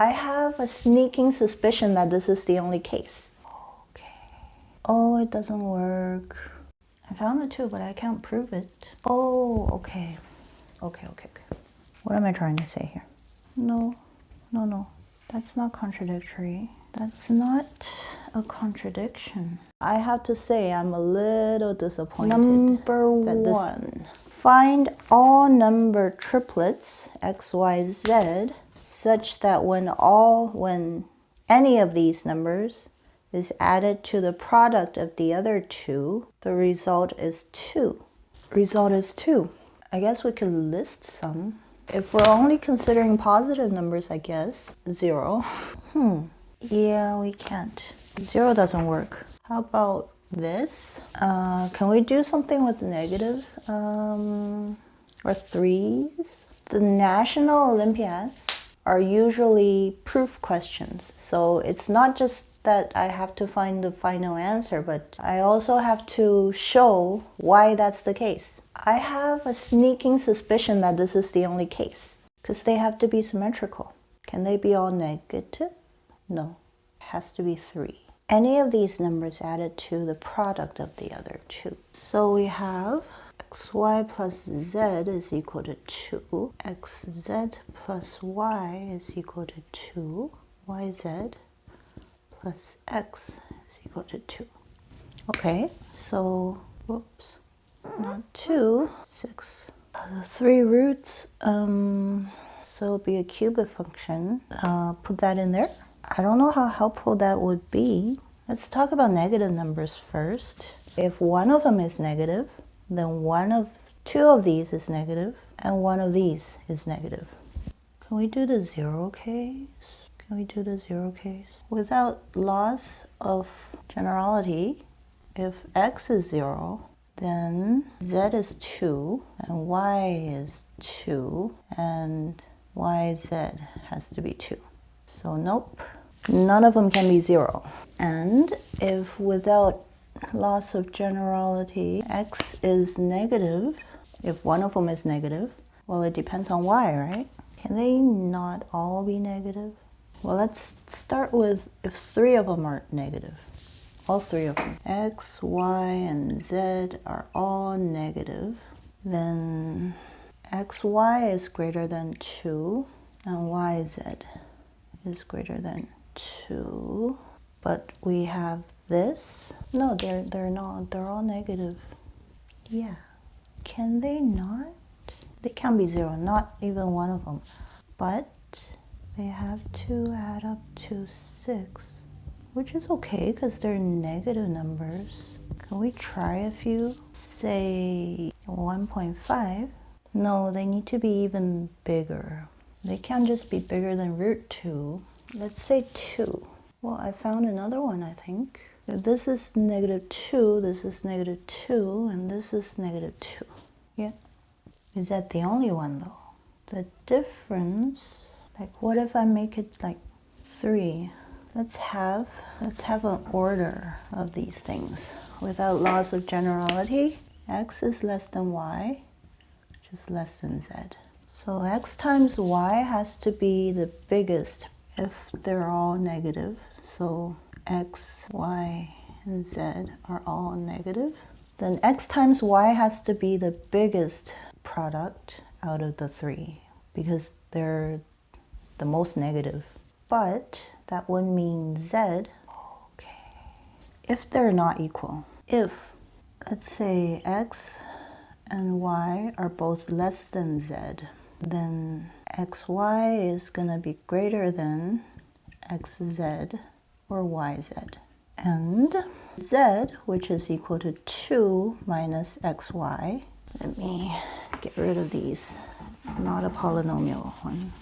I have a sneaking suspicion that this is the only case. Okay. Oh, it doesn't work. I found it too, but I can't prove it. Oh, okay. Okay. What am I trying to say here? No. That's not contradictory. That's not a contradiction. I have to say I'm a little disappointed. Number one. Find all number triplets x, y, z such that when any of these numbers is added to the product of the other two, the result is 2. Result is 2. I guess we could list some. If we're only considering positive numbers, I guess 0. Yeah, we can't. 0 doesn't work. How about this? Can we do something with negatives? Or 3s? The national Olympiads are usually proof questions. So it's not just that I have to find the final answer, but I also have to show why that's the case. I have a sneaking suspicion that this is the only case, because they have to be symmetrical. Can they be all negative? No, it has to be 3. Any of these numbers added to the product of the other two. So we have xy plus z is equal to 2, xz plus y is equal to 2, yz plus x is equal to 2. Okay, so, whoops, not 2, 6. 3 roots, so it'll be a cubic function. Put that in there. I don't know how helpful that would be. Let's talk about negative numbers first. If one of them is negative, then two of these is negative, and one of these is negative. Can we do the 0 case? Can we do the 0 case? Without loss of generality, if x is 0, then z is 2, and y is 2, and yz has to be 2. So nope, none of them can be 0. And if without loss of generality, x is negative, if one of them is negative, well, it depends on y, right? Can they not all be negative? Well, let's start with if 3 of them are negative. All 3 of them. X, y, and z are all negative. Then xy is greater than 2, and yz is greater than 2. But we have this. No, they're not. They're all negative. Yeah. Can they not? They can be 0, not even one of them. But they have to add up to 6, which is okay because they're negative numbers. Can we try a few? Say 1.5. No, they need to be even bigger. They can't just be bigger than root 2. Let's say 2. Well, I found another one, I think. If this is negative 2, this is negative 2, and this is negative 2. Yeah. Is that the only one, though? The difference, like what if I make it like 3? Let's have an order of these things. Without loss of generality, x is less than y, which is less than z. So x times y has to be the biggest if they're all negative. So x, y, and z are all negative. Then x times y has to be the biggest product out of the 3 because they're the most negative. But that would mean z, okay, if they're not equal. If, let's say, x and y are both less than z, then xy is going to be greater than xz or yz. And z, which is equal to 2 minus xy, let me get rid of these. It's not a polynomial one.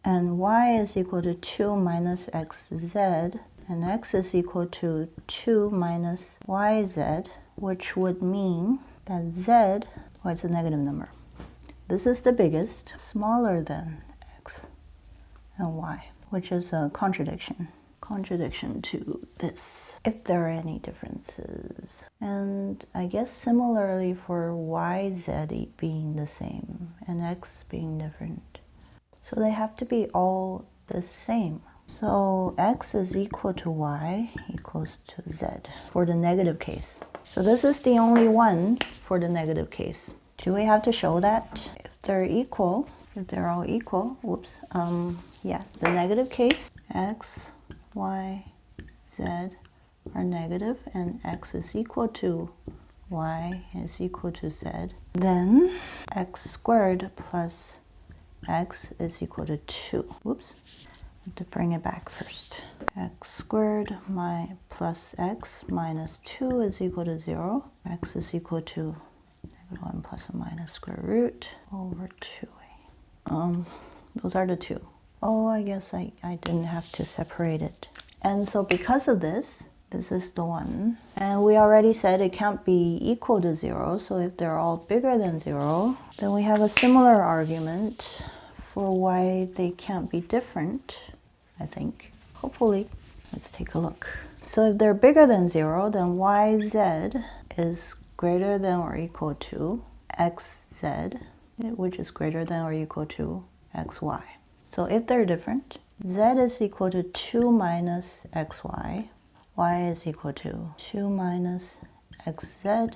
And y is equal to 2 minus xz, and x is equal to 2 minus yz, which would mean that z, well, it's a negative number. This is the biggest, smaller than x and y, which is a contradiction to this, if there are any differences. And I guess similarly for yz being the same and x being different. So they have to be all the same. So x is equal to y equals to z for the negative case. So this is the only one for the negative case. Do we have to show that? If they're equal, if they're all equal, whoops, yeah, the negative case, x, y, z are negative, and x is equal to y is equal to z, then x squared plus x is equal to 2. Whoops, I have to bring it back first. X squared plus x minus 2 is equal to 0. X is equal to -1 plus or minus square root over 2a. Those are the two. Oh, I guess I didn't have to separate it. And so because of this, this is the one. And we already said it can't be equal to 0. So if they're all bigger than 0, then we have a similar argument for why they can't be different, I think. Hopefully. Let's take a look. So if they're bigger than 0, then yz is greater than or equal to xz, which is greater than or equal to xy. So if they're different, z is equal to 2 minus xy, y is equal to 2 minus xz,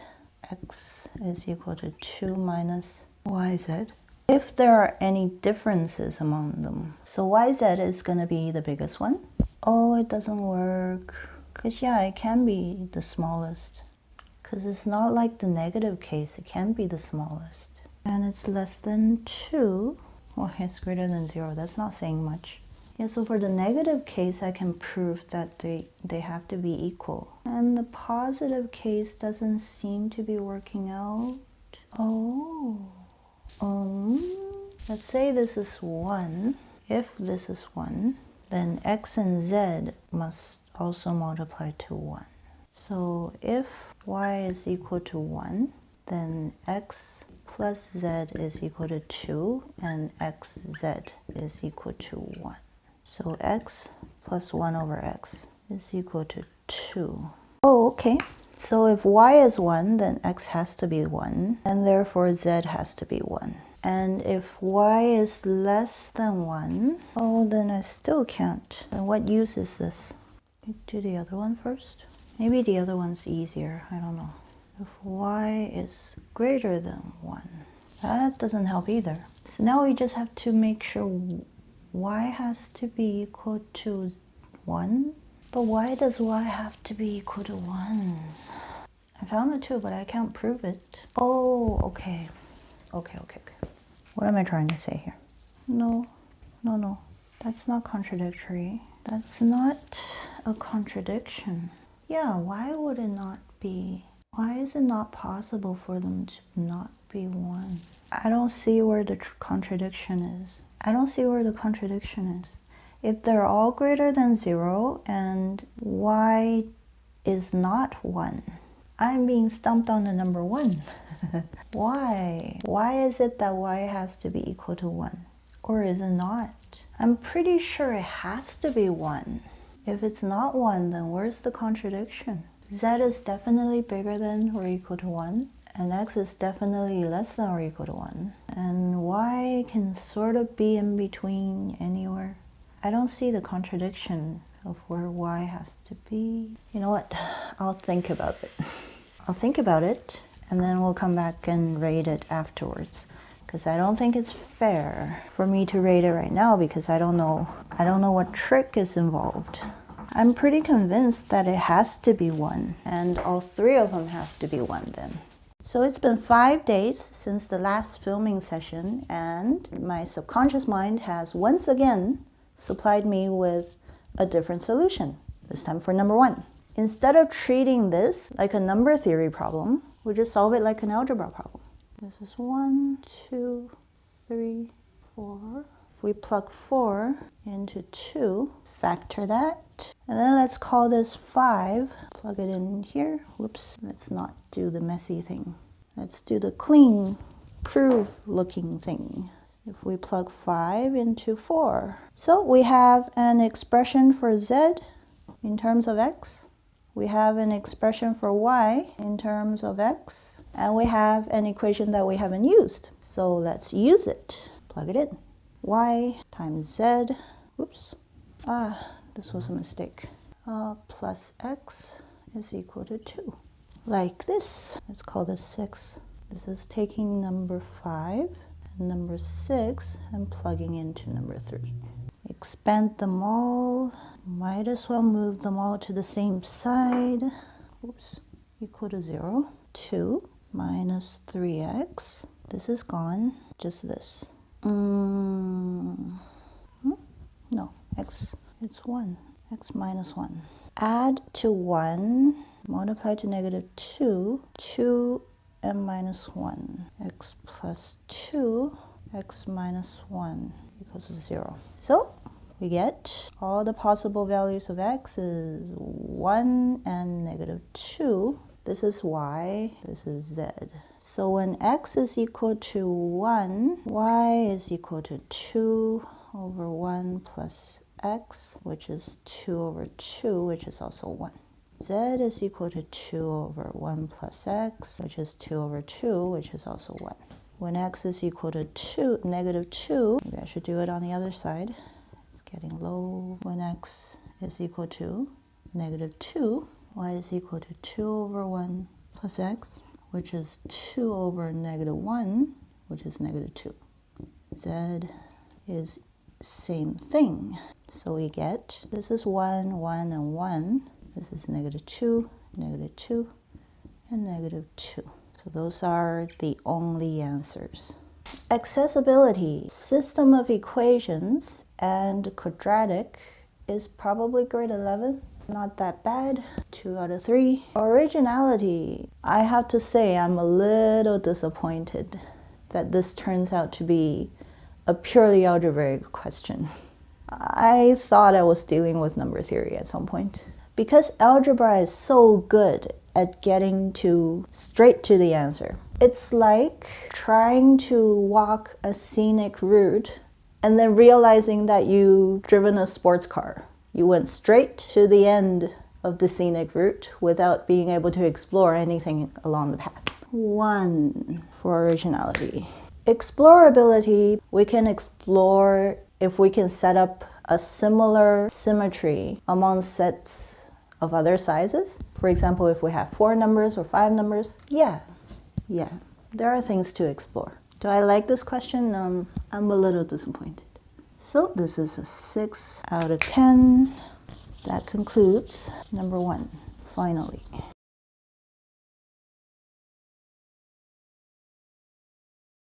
x is equal to 2 minus yz. If there are any differences among them, so yz is going to be the biggest one. Oh, it doesn't work. Because yeah, it can be the smallest. Because it's not like the negative case, it can be the smallest. And it's less than 2. Well, it's greater than 0, that's not saying much. Yeah, so for the negative case, I can prove that they have to be equal. And the positive case doesn't seem to be working out. Oh. Let's say this is 1. If this is 1, then x and z must also multiply to 1. So if y is equal to 1, then x plus z is equal to 2, and xz is equal to 1. So x plus 1 over x is equal to 2. Oh, okay. So if y is 1, then x has to be 1, and therefore z has to be 1. And if y is less than 1, oh, then I still can't. Then what use is this? Do the other one first? Maybe the other one's easier, I don't know. If y is greater than 1, that doesn't help either. So now we just have to make sure y has to be equal to 1. But why does y have to be equal to 1? I found the 2, but I can't prove it. Oh, okay. Okay. What am I trying to say here? No. That's not contradictory. That's not a contradiction. Yeah, why would it not be? Why is it not possible for them to not be 1? I don't see where the contradiction is. If they're all greater than 0 and y is not 1, I'm being stumped on the number 1. Why? Why is it that y has to be equal to 1? Or is it not? I'm pretty sure it has to be 1. If it's not 1, then where's the contradiction? Z is definitely bigger than or equal to 1, and x is definitely less than or equal to 1. And y can sort of be in between anywhere. I don't see the contradiction of where y has to be. You know what? I'll think about it. And then we'll come back and rate it afterwards. Because I don't think it's fair for me to rate it right now because I don't know what trick is involved. I'm pretty convinced that it has to be 1, and all 3 of them have to be 1 then. So it's been 5 days since the last filming session, and my subconscious mind has once again supplied me with a different solution, this time for number 1. Instead of treating this like a number theory problem, we'll just solve it like an algebra problem. This is 1, 2, 3, 4. If we plug 4 into 2, factor that. And then let's call this 5. Plug it in here. Whoops, let's not do the messy thing. Let's do the clean, proof looking thing. If we plug 5 into 4. So we have an expression for z in terms of x. We have an expression for y in terms of x. And we have an equation that we haven't used. So let's use it. Plug it in. Y times z, Oops. This was a mistake. Plus x is equal to 2. Like this. Let's call this 6. This is taking number 5 and number 6 and plugging into number 3. Expand them all. Might as well move them all to the same side. Oops. Equal to 0. 2 minus 3x. This is gone. Just this. No, x, it's 1. X minus 1. Add to 1, multiply to negative 2, 2 and minus 1. X plus 2, x minus 1 equals to 0. So we get all the possible values of x is 1 and negative 2. This is y, this is z. So when x is equal to 1, y is equal to 2 over 1 plus x, which is 2 over 2, which is also 1. Z is equal to 2 over 1 plus x, which is 2 over 2, which is also 1. When x is equal to negative 2, maybe I should do it on the other side. It's getting low. When x is equal to negative 2, y is equal to 2 over 1 plus x, which is 2 over negative 1, which is negative 2. Z is same thing. So we get, this is 1, 1, and 1. This is negative 2, negative 2, and negative 2. So those are the only answers. Accessibility, system of equations, and quadratic is probably grade 11. Not that bad. 2 out of 3. Originality, I have to say I'm a little disappointed that this turns out to be a purely algebraic question. I thought I was dealing with number theory at some point. Because algebra is so good at getting straight to the answer. It's like trying to walk a scenic route and then realizing that you've driven a sports car. You went straight to the end of the scenic route without being able to explore anything along the path. 1 for originality. Explorability, we can explore if we can set up a similar symmetry among sets of other sizes. For example, if we have 4 numbers or 5 numbers. Yeah, there are things to explore. Do I like this question? I'm a little disappointed. So this is a 6 out of 10. That concludes number 1, finally.